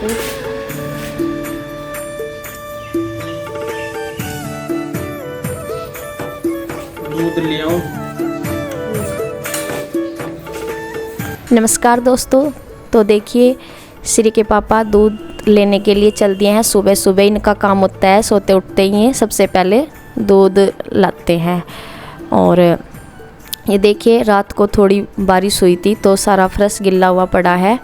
दूध ले आऊं। नमस्कार दोस्तों, तो देखिए श्री के पापा दूध लेने के लिए चल दिए हैं। सुबह सुबह इनका काम होता है, सोते उठते ही हैं सबसे पहले दूध लाते हैं। और ये देखिए रात को थोड़ी बारिश हुई थी तो सारा फर्श गिल्ला हुआ पड़ा है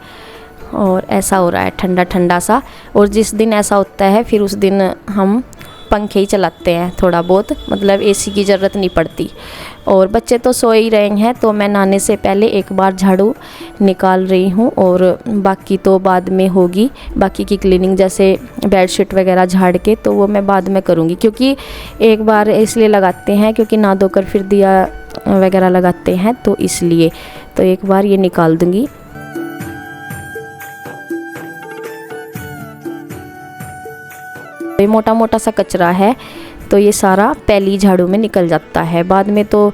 और ऐसा हो रहा है ठंडा ठंडा सा। और जिस दिन ऐसा होता है फिर उस दिन हम पंखे ही चलाते हैं थोड़ा बहुत, मतलब एसी की ज़रूरत नहीं पड़ती। और बच्चे तो सो ही रहे हैं तो मैं नहाने से पहले एक बार झाड़ू निकाल रही हूँ और बाकी तो बाद में होगी। बाकी की क्लीनिंग जैसे बेडशीट वगैरह झाड़ के तो वो मैं बाद में करूँगी, क्योंकि एक बार इसलिए लगाते हैं क्योंकि नहा धोकर फिर दिया वगैरह लगाते हैं तो इसलिए तो एक बार ये निकाल दूँगी। ये मोटा मोटा सा कचरा है तो ये सारा पहली झाड़ू में निकल जाता है, बाद में तो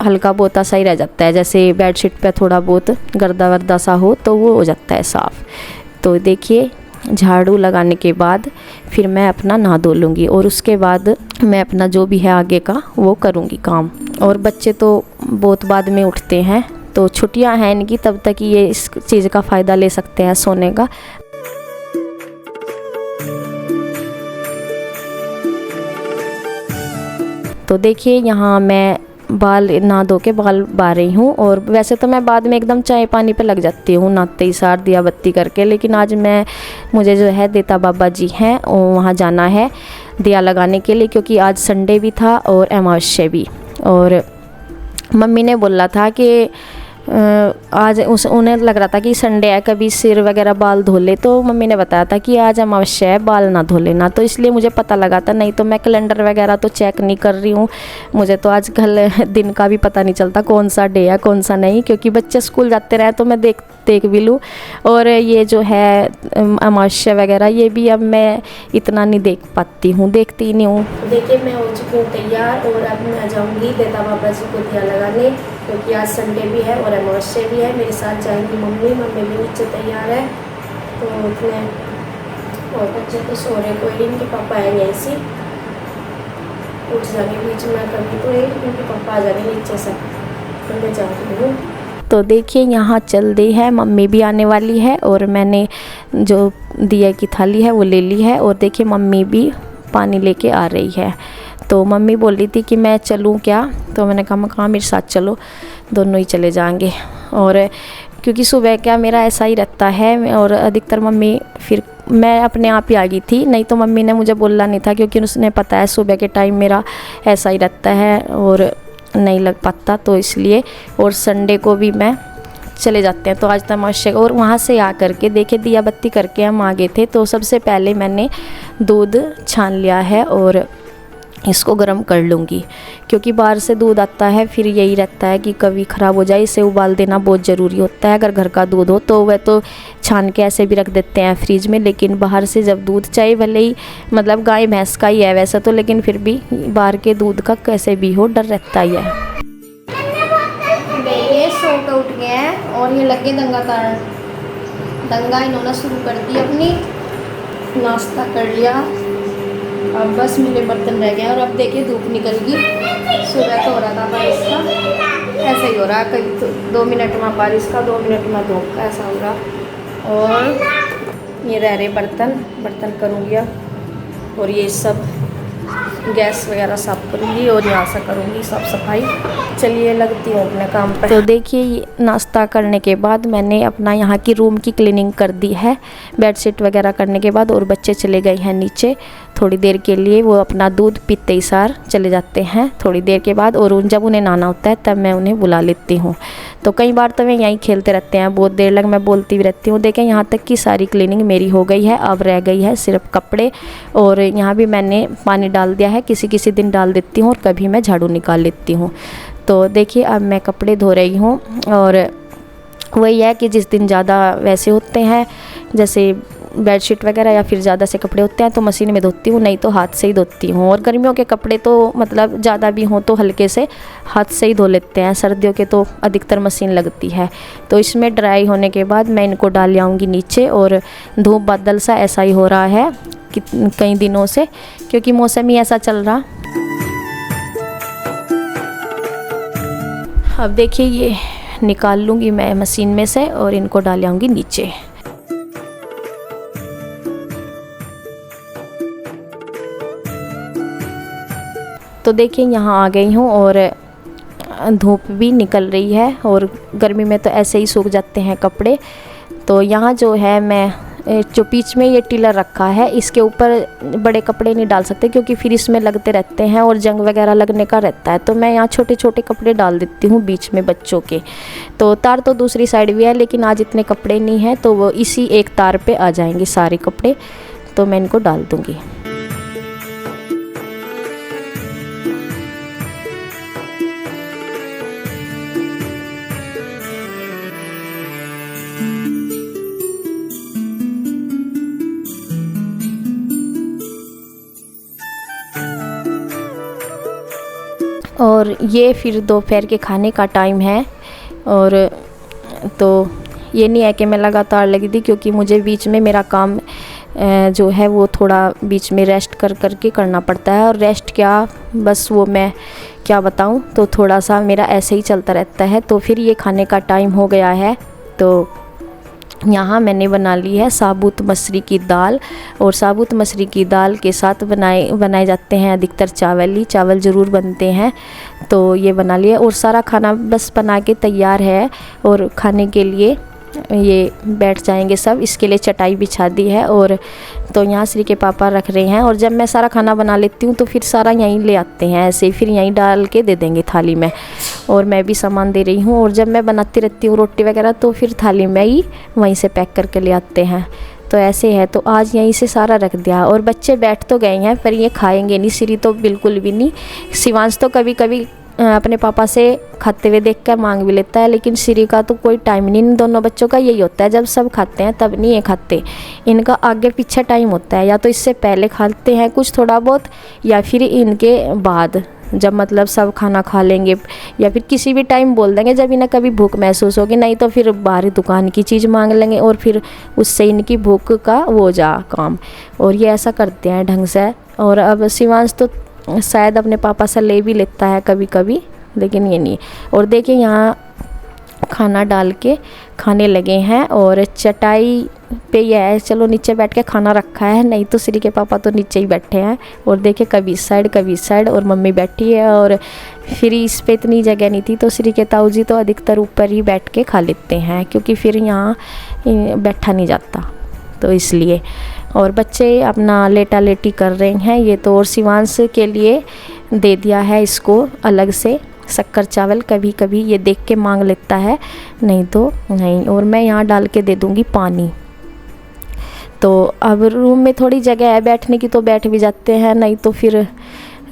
हल्का बहुत सा ही रह जाता है। जैसे बेडशीट पे थोड़ा बहुत गर्दा वर्दा सा हो तो वो हो जाता है साफ़। तो देखिए झाड़ू लगाने के बाद फिर मैं अपना नहा धो लूँगी और उसके बाद मैं अपना जो भी है आगे का वो करूँगी काम। और बच्चे तो बहुत बाद में उठते हैं तो छुट्टियाँ हैं इनकी, तब तक ये इस चीज़ का फ़ायदा ले सकते हैं सोने का। तो देखिए यहाँ मैं बाल नहा धो के बाल बार रही हूँ। और वैसे तो मैं बाद में एकदम चाय पानी पे लग जाती हूँ नहाते ही सार दिया बत्ती करके, लेकिन आज मुझे जो है देता बाबा जी हैं वहाँ जाना है दिया लगाने के लिए, क्योंकि आज संडे भी था और अमावस्या भी। और मम्मी ने बोला था कि आज उन्हें लग रहा था कि संडे है, कभी सिर वगैरह बाल धो ले, तो मम्मी ने बताया था कि आज अमावस्या है बाल ना धो लेना, तो इसलिए मुझे पता लगा था। नहीं तो मैं कैलेंडर वगैरह तो चेक नहीं कर रही हूँ, मुझे तो आजकल दिन का भी पता नहीं चलता कौन सा डे है कौन सा नहीं, क्योंकि बच्चे स्कूल जाते रहे तो मैं देख भी लूँ। और ये जो है अमावस्या वगैरह ये भी अब मैं इतना नहीं देख पाती हूँ, देखती ही नहीं हूँ। देखिए मैं हो चुकी हूँ तैयार और अब मैं जाऊँगी देता बाबा जी को दिया लगाने, क्योंकि आज संडे भी है और अमावस्या भी है। मेरे साथ जाएंगी मम्मी भी नीचे तैयार है। तो मैं और बच्चे तो सो रहे, कोई इनके पापा आएंगे ऐसी उठ जाएंगे बीच में, कभी तो इनके पापा आ जाएंगे नीचे से, तो मैं जा रही हूँ। तो देखिए यहाँ चल दी है, मम्मी भी आने वाली है और मैंने जो दिया की थाली है वो ले ली है। और देखिए मम्मी भी पानी लेके आ रही है। तो मम्मी बोल रही थी कि मैं चलूँ क्या, तो मैंने कहा मेरे साथ चलो, दोनों ही चले जाएंगे। और क्योंकि सुबह क्या मेरा ऐसा ही रहता है और अधिकतर मम्मी फिर मैं अपने आप ही आ गई थी, नहीं तो मम्मी ने मुझे बोलना नहीं था, क्योंकि उसने पता है सुबह के टाइम मेरा ऐसा ही रहता है और नहीं लग पाता, तो इसलिए। और संडे को भी मैं चले जाते हैं। तो आज तमाशा और वहाँ से आ करके देखे दिया बत्ती करके हम आ गए थे। तो सबसे पहले मैंने दूध छान लिया है और इसको गर्म कर लूँगी, क्योंकि बाहर से दूध आता है फिर यही रहता है कि कभी ख़राब हो जाए, इसे उबाल देना बहुत ज़रूरी होता है। अगर घर का दूध हो तो वह तो छान के ऐसे भी रख देते हैं फ्रिज में, लेकिन बाहर से जब दूध चाहे भले ही मतलब गाय भैंस का ही है वैसे तो, लेकिन फिर भी बाहर के दूध का कैसे भी हो डर रहता ही है। ये सो के उठ गए हैं और ये लगे दंगा इन्होंने शुरू कर दी अपनी, नाश्ता कर लिया, अब बस मेरे बर्तन रह गए। और अब देखिए धूप निकल गई, सुबह तो हो रहा था बारिश का, ऐसा ही हो रहा है, कभी तो 2 मिनट में बारिश का 2 मिनट में धूप का, ऐसा हो रहा। और ये रह रहे बर्तन करूँगी अब, और ये सब गैस वगैरह साफ करूँगी और यहाँ से करूँगी साफ़ सफाई। चलिए लगती हूँ अपने काम पर। तो देखिए नाश्ता करने के बाद मैंने अपना यहाँ की रूम की क्लीनिंग कर दी है बेडशीट वगैरह करने के बाद, और बच्चे चले गए हैं नीचे थोड़ी देर के लिए, वो अपना दूध पीते ही सार चले जाते हैं थोड़ी देर के बाद। और जब उन्हें नहाना होता है तब मैं उन्हें बुला लेती हूँ। तो कई बार तो वे यहीं खेलते रहते हैं, बहुत देर लग मैं बोलती भी रहती हूँ। देखें यहाँ तक कि सारी क्लीनिंग मेरी हो गई है, अब रह गई है सिर्फ कपड़े। और यहाँ भी मैंने पानी डाल दिया है, किसी किसी दिन डाल देती हूँ और कभी मैं झाड़ू निकाल लेती हूँ। तो देखिए अब मैं कपड़े धो रही हूँ। और वही है कि जिस दिन ज़्यादा वैसे होते हैं, जैसे बेडशीट वगैरह या फिर ज़्यादा से कपड़े होते हैं तो मशीन में धोती हूँ, नहीं तो हाथ से ही धोती हूँ। और गर्मियों के कपड़े तो मतलब ज़्यादा भी हों तो हल्के से हाथ से ही धो लेते हैं, सर्दियों के तो अधिकतर मशीन लगती है। तो इसमें ड्राई होने के बाद मैं इनको डाल आऊँगी नीचे। और धूप बादल सा ऐसा ही हो रहा है कि कई दिनों से, क्योंकि मौसम ही ऐसा चल रहा। अब देखिए ये निकाल लूँगी मैं मशीन में से और इनको डाल आऊँगी नीचे। तो देखिए यहाँ आ गई हूँ और धूप भी निकल रही है और गर्मी में तो ऐसे ही सूख जाते हैं कपड़े। तो यहाँ जो है मैं जो बीच में ये टिलर रखा है इसके ऊपर बड़े कपड़े नहीं डाल सकते, क्योंकि फिर इसमें लगते रहते हैं और जंग वगैरह लगने का रहता है। तो मैं यहाँ छोटे छोटे कपड़े डाल देती हूँ बीच में बच्चों के। तो तार तो दूसरी साइड भी है, लेकिन आज इतने कपड़े नहीं हैं तो वो इसी एक तार पे आ जाएंगे सारे कपड़े। तो मैं इनको डाल दूँगी। और ये फिर दोपहर के खाने का टाइम है। और तो ये नहीं है कि मैं लगातार लगी थी, क्योंकि मुझे बीच में मेरा काम जो है वो थोड़ा बीच में रेस्ट कर के करना पड़ता है। और रेस्ट क्या, बस वो मैं क्या बताऊं, तो थोड़ा सा मेरा ऐसे ही चलता रहता है। तो फिर ये खाने का टाइम हो गया है। तो यहाँ मैंने बना ली है साबुत मसूरी की दाल। और साबुत मसूरी की दाल के साथ बनाए जाते हैं अधिकतर चावल ज़रूर बनते हैं। तो ये बना लिया और सारा खाना बस बना के तैयार है। और खाने के लिए ये बैठ जाएंगे सब, इसके लिए चटाई बिछा दी है। और तो यहाँ श्री के पापा रख रहे हैं। और जब मैं सारा खाना बना लेती हूँ तो फिर सारा यहीं ले आते हैं, ऐसे ही फिर यहीं डाल के दे देंगे थाली में। और मैं भी सामान दे रही हूँ। और जब मैं बनाती रहती हूँ रोटी वगैरह तो फिर थाली में ही वहीं से पैक करके ले आते हैं। तो ऐसे है। तो आज यहीं से सारा रख दिया। और बच्चे बैठ तो गए हैं पर ये खाएंगे नहीं, श्री तो बिल्कुल भी नहीं। शिवांश तो कभी कभी अपने पापा से खाते हुए देख कर मांग भी लेता है, लेकिन श्री का तो कोई टाइम नहीं। इन दोनों बच्चों का यही होता है, जब सब खाते हैं तब नहीं ये खाते। इनका आगे पीछे टाइम होता है, या तो इससे पहले खाते हैं कुछ थोड़ा बहुत, या फिर इनके बाद, जब मतलब सब खाना खा लेंगे, या फिर किसी भी टाइम बोल देंगे जब इन्हें कभी भूख महसूस होगी। नहीं तो फिर बाहरी दुकान की चीज़ मांग लेंगे और फिर उससे इनकी भूख का वो जा काम। और ये ऐसा करते हैं ढंग से। और अब शिवांश तो शायद अपने पापा से ले भी लेता है कभी कभी, लेकिन ये नहीं। और देखिए यहाँ खाना डाल के खाने लगे हैं। और चटाई पे ये है, चलो नीचे बैठ के खाना रखा है, नहीं तो श्री के पापा तो नीचे ही बैठे हैं। और देखिए कभी इस साइड और मम्मी बैठी है। और फिर इस पे इतनी जगह नहीं थी तो श्री के ताऊ जी तो अधिकतर ऊपर ही बैठ के खा लेते हैं, क्योंकि फिर यहाँ बैठा नहीं जाता तो इसलिए। और बच्चे अपना लेटा लेटी कर रहे हैं ये तो। और शिवांश के लिए दे दिया है इसको अलग से शक्कर चावल, कभी कभी ये देख के मांग लेता है, नहीं तो नहीं। और मैं यहाँ डाल के दे दूँगी पानी। तो अब रूम में थोड़ी जगह है बैठने की तो बैठ भी जाते हैं, नहीं तो फिर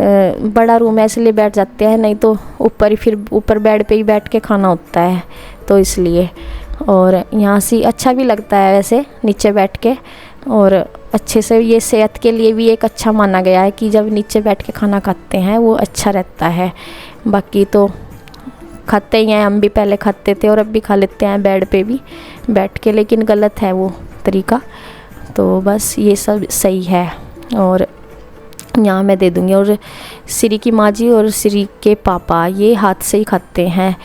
बड़ा रूम है इसलिए बैठ जाते हैं, नहीं तो ऊपर बेड पे ही बैठ के खाना होता है तो इसलिए। और यहाँ से अच्छा भी लगता है वैसे नीचे बैठ के। और अच्छे से ये सेहत के लिए भी एक अच्छा माना गया है कि जब नीचे बैठ के खाना खाते हैं वो अच्छा रहता है। बाकी तो खाते ही हैं, हम भी पहले खाते थे और अब भी खा लेते हैं बेड पे भी बैठ के, लेकिन गलत है वो तरीका। तो बस ये सब सही है। और यहाँ मैं दे दूँगी। और श्री की माँ जी और श्री के पापा ये हाथ से ही खाते हैं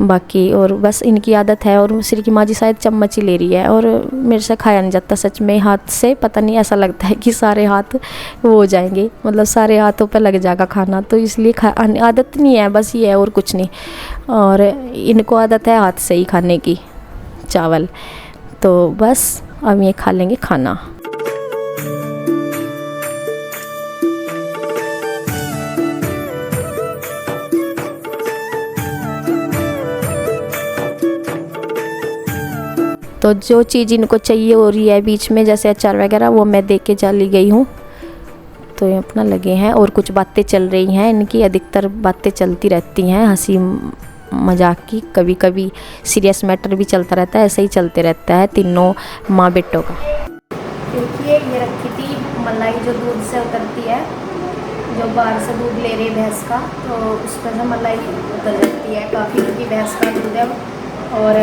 बाकी। और बस इनकी आदत है। और श्री की माँ जी शायद चम्मच ही ले रही है, और मेरे से खाया नहीं जाता सच में हाथ से। पता नहीं, ऐसा लगता है कि सारे हाथ वो हो जाएंगे, मतलब सारे हाथों पे लग जाएगा खाना, तो इसलिए आदत नहीं है, बस ये है और कुछ नहीं। और इनको आदत है हाथ से ही खाने की चावल। तो बस अब ये खा लेंगे खाना। तो जो चीज़ इनको चाहिए हो रही है बीच में, जैसे अचार वगैरह, वो मैं दे के चली गई हूँ। तो ये अपना लगे हैं। और कुछ बातें चल रही हैं इनकी, अधिकतर बातें चलती रहती हैं हंसी मजाक की, कभी कभी सीरियस मैटर भी चलता रहता है, ऐसे ही चलते रहता है तीनों माँ बेटों का। देखिए ये रखी थी मलाई जो दूध से उतरती है, जो बाहर से दूध ले रही है भैंस का, तो उस पर से मलाई उतर जाती है काफ़ी, क्योंकि भैंस का दूध है। और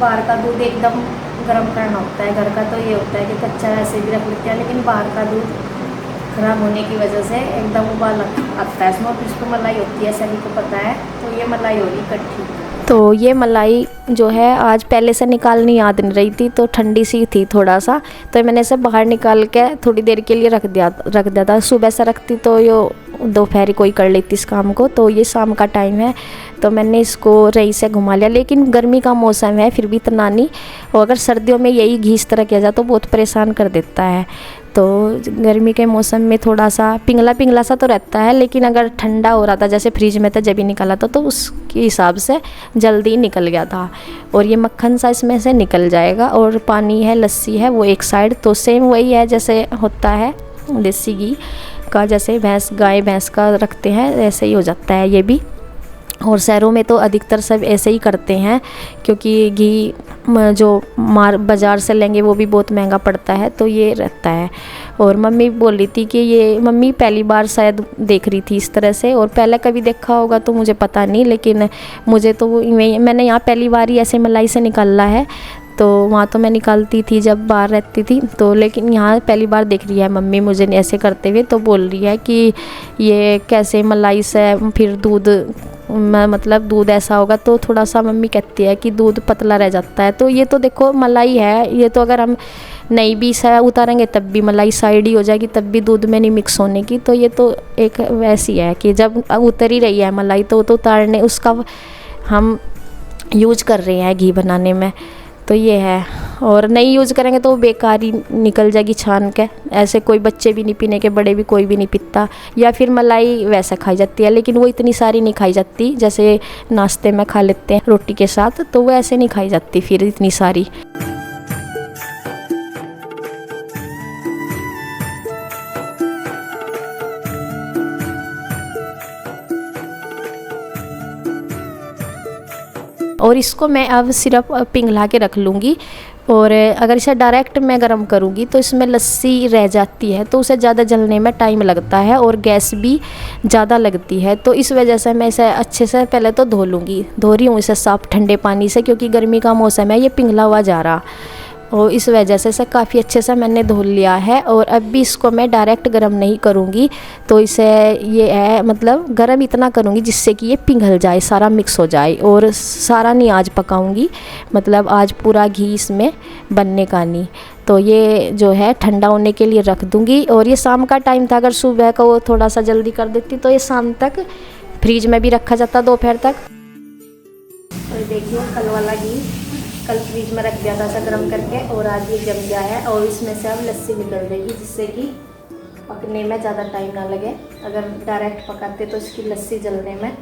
बाहर का दूध एकदम गर्म करना होता है, घर का तो ये होता है कि कच्चा ऐसे भी रख लेते हैं, लेकिन बाहर का दूध ख़राब होने की वजह से एकदम उबाल आता है इसमें, फिर उसको मलाई होती है, सभी को पता है। तो ये मलाई हो रही इकट्ठी। तो ये मलाई जो है आज पहले से निकालनी याद नहीं रही थी, तो ठंडी सी थी थोड़ा सा, तो मैंने इसे बाहर निकाल के थोड़ी देर के लिए रख दिया था। सुबह से रखती तो यो दोपहर कोई कर लेती इस काम को, तो ये शाम का टाइम है तो मैंने इसको रही से घुमा लिया। लेकिन गर्मी का मौसम है फिर भी इतना नहीं, और अगर सर्दियों में यही घी इस तरह किया जाए तो बहुत परेशान कर देता है। तो गर्मी के मौसम में थोड़ा सा पिंगला पिंगला सा तो रहता है, लेकिन अगर ठंडा हो रहा था जैसे फ्रिज में था जब भी निकाला था तो उसके हिसाब से जल्दी निकल गया था। और ये मक्खन सा इसमें से निकल जाएगा। और पानी है, लस्सी है वो एक साइड, तो सेम वही है जैसे होता है देसी घी का, जैसे गाय भैंस का रखते हैं ऐसे ही हो जाता है ये भी। और शहरों में तो अधिकतर सब ऐसे ही करते हैं, क्योंकि घी जो बाज़ार से लेंगे वो भी बहुत महंगा पड़ता है, तो ये रहता है। और मम्मी बोल रही थी कि ये मम्मी पहली बार शायद देख रही थी इस तरह से, और पहले कभी देखा होगा तो मुझे पता नहीं, लेकिन मुझे तो मैंने यहाँ पहली बार ही ऐसे मलाई से निकाला है। तो वहाँ तो मैं निकालती थी जब बाहर रहती थी, तो लेकिन यहाँ पहली बार देख रही है मम्मी मुझे ऐसे करते हुए, तो बोल रही है कि ये कैसे मलाई से फिर दूध मतलब दूध ऐसा होगा, तो थोड़ा सा मम्मी कहती है कि दूध पतला रह जाता है। तो ये तो देखो मलाई है, ये तो अगर हम नहीं भी उतारेंगे तब भी मलाई साइड ही हो जाएगी, तब भी दूध में नहीं मिक्स होने की। तो ये तो एक वैसी है कि जब उतर ही रही है मलाई तो उतारने उसका हम यूज कर रहे हैं घी बनाने में, तो ये है। और नहीं यूज़ करेंगे तो बेकार ही निकल जाएगी छान के, ऐसे कोई बच्चे भी नहीं पीने के, बड़े भी कोई भी नहीं पीता। या फिर मलाई वैसे खाई जाती है, लेकिन वो इतनी सारी नहीं खाई जाती, जैसे नाश्ते में खा लेते हैं रोटी के साथ, तो वो ऐसे नहीं खाई जाती फिर इतनी सारी। और इसको मैं अब सिर्फ पिघला के रख लूँगी। और अगर इसे डायरेक्ट मैं गर्म करूँगी तो इसमें लस्सी रह जाती है, तो उसे ज़्यादा जलने में टाइम लगता है और गैस भी ज़्यादा लगती है। तो इस वजह से मैं इसे अच्छे से पहले तो धो लूँगी, धो रही हूँ इसे साफ़ ठंडे पानी से, क्योंकि गर्मी का मौसम है, ये पिघला हुआ जा रहा, और इस वजह से इसे काफ़ी अच्छे से मैंने धो लिया है। और अब भी इसको मैं डायरेक्ट गरम नहीं करूँगी, तो इसे ये है मतलब गरम इतना करूँगी जिससे कि ये पिघल जाए, सारा मिक्स हो जाए। और सारा नहीं आज पकाऊँगी, मतलब आज पूरा घी इसमें बनने का नहीं। तो ये जो है ठंडा होने के लिए रख दूँगी। और ये शाम का टाइम था, अगर सुबह का वो थोड़ा सा जल्दी कर देती तो ये शाम तक फ्रिज में भी रखा जाता दोपहर तक। और देखिए कल वाला घी कल फ्रिज में रख दिया था ऐसा गर्म करके, और आज ये जम गया है। और इसमें से अब लस्सी निकल रही है, जिससे कि पकने में ज़्यादा टाइम ना लगे। अगर डायरेक्ट पकाते तो इसकी लस्सी जलने में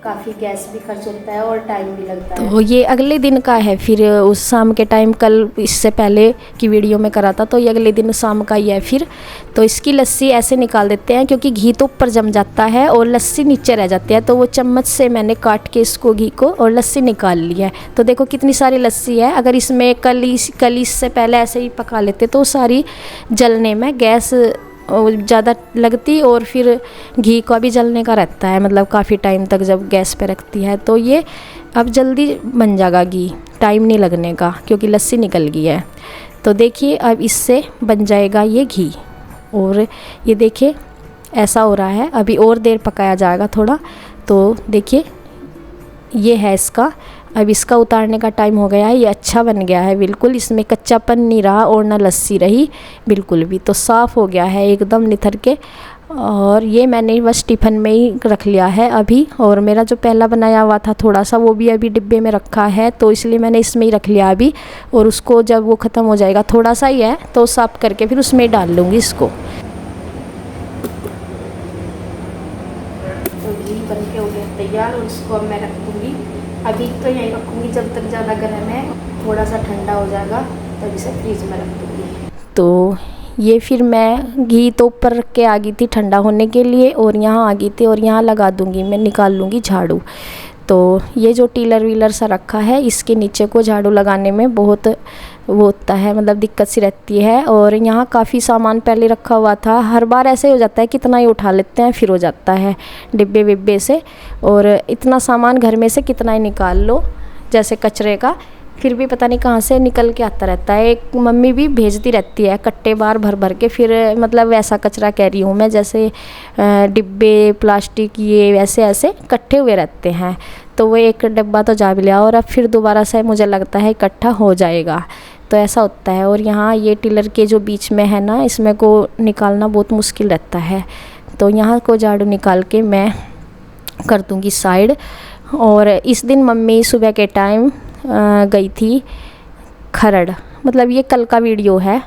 काफ़ी गैस भी खर्च होता है और टाइम भी लगता है। तो ये अगले दिन का है, फिर उस शाम के टाइम कल इससे पहले की वीडियो में करा था, तो ये अगले दिन शाम का ही है फिर। तो इसकी लस्सी ऐसे निकाल देते हैं, क्योंकि घी तो ऊपर जम जाता है और लस्सी नीचे रह जाती है। तो वो चम्मच से मैंने काट के इसको घी को और लस्सी निकाल ली है। तो देखो कितनी सारी लस्सी है। अगर इसमें कल इससे पहले ऐसे ही पका लेते तो सारी जलने में गैस ज़्यादा लगती, और फिर घी का भी जलने का रहता है, मतलब काफ़ी टाइम तक जब गैस पे रखती है। तो ये अब जल्दी बन जाएगा घी, टाइम नहीं लगने का, क्योंकि लस्सी निकल गई है। तो देखिए अब इससे बन जाएगा ये घी। और ये देखिए ऐसा हो रहा है, अभी और देर पकाया जाएगा थोड़ा। तो देखिए ये है इसका, अब इसका उतारने का टाइम हो गया है। ये अच्छा बन गया है बिल्कुल, इसमें कच्चापन नहीं रहा और ना लस्सी रही बिल्कुल भी। तो साफ़ हो गया है एकदम निथर के। और ये मैंने बस टिफ़िन में ही रख लिया है अभी। और मेरा जो पहला बनाया हुआ था थोड़ा सा, वो भी अभी डिब्बे में रखा है, तो इसलिए मैंने इसमें ही रख लिया अभी। और उसको जब वो ख़त्म हो जाएगा, थोड़ा सा ही है, तो साफ़ करके फिर उसमें ही डाल लूँगी इसको। तो घी बन के हो गया तैयार, और इसको अब मैं रख दूँगी। अभी तो यहीं रखूँगी, जब तक ज़्यादा गर्म है, थोड़ा सा ठंडा हो जाएगा तब इसे फ्रीज में रख दूँगी। तो ये फिर मैं घी तो ऊपर रख के आ गई थी ठंडा होने के लिए, और यहाँ आ गई थी, और यहाँ लगा दूँगी, मैं निकाल लूँगी झाड़ू। तो ये जो टीलर वीलर सा रखा है, इसके नीचे को झाड़ू लगाने में बहुत वो होता है, मतलब दिक्कत सी रहती है। और यहाँ काफ़ी सामान पहले रखा हुआ था, हर बार ऐसे हो जाता है कितना ही उठा लेते हैं फिर हो जाता है डिब्बे विब्बे से, और इतना सामान घर में से कितना ही निकाल लो जैसे कचरे का, फिर भी पता नहीं कहाँ से निकल के आता रहता है। एक मम्मी भी भेजती रहती है कट्टे बार भर भर के, फिर मतलब वैसा कचरा कह रही हूँ मैं, जैसे डिब्बे प्लास्टिक ये वैसे ऐसे इकट्ठे हुए रहते हैं, तो वो एक डब्बा तो जा भी लिया और अब फिर दोबारा से मुझे लगता है इकट्ठा हो जाएगा, तो ऐसा होता है। और यहाँ ये टिलर के जो बीच में है ना, इसमें को निकालना बहुत मुश्किल रहता है, तो यहाँ को झाड़ू निकाल के मैं कर दूँगी साइड। और इस दिन मम्मी सुबह के टाइम गई थी खरड़, मतलब ये कल का वीडियो है,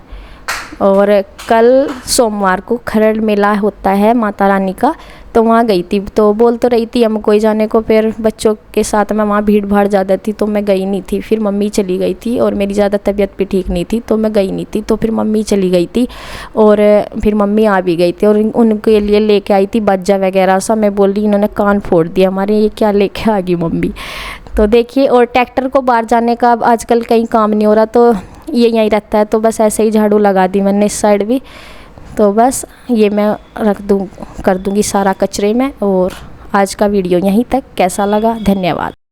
और कल सोमवार को खरड़ मेला होता है माता रानी का, तो वहाँ गई थी। तो बोल तो रही थी हम कोई जाने को, फिर बच्चों के साथ में वहाँ भीड़ भाड़ ज़्यादा थी तो मैं गई नहीं थी। फिर मम्मी चली गई थी और मेरी ज़्यादा तबीयत भी ठीक नहीं थी तो मैं गई नहीं थी, तो फिर मम्मी चली गई थी और फिर मम्मी आ भी गई थी और उनके लिए लेके आई थी बाजा वगैरह सा। मैं बोल रही इन्होंने कान फोड़ दिया हमारे, ये क्या लेके आ गई मम्मी। तो देखिए, और ट्रैक्टर को बाहर जाने का आजकल कहीं काम नहीं हो रहा, तो ये यहीं रहता है, तो बस ऐसे ही झाड़ू लगा दी मैंने इस साइड भी। तो बस ये मैं कर दूंगी सारा कचरे में। और आज का वीडियो यहीं तक, कैसा लगा धन्यवाद।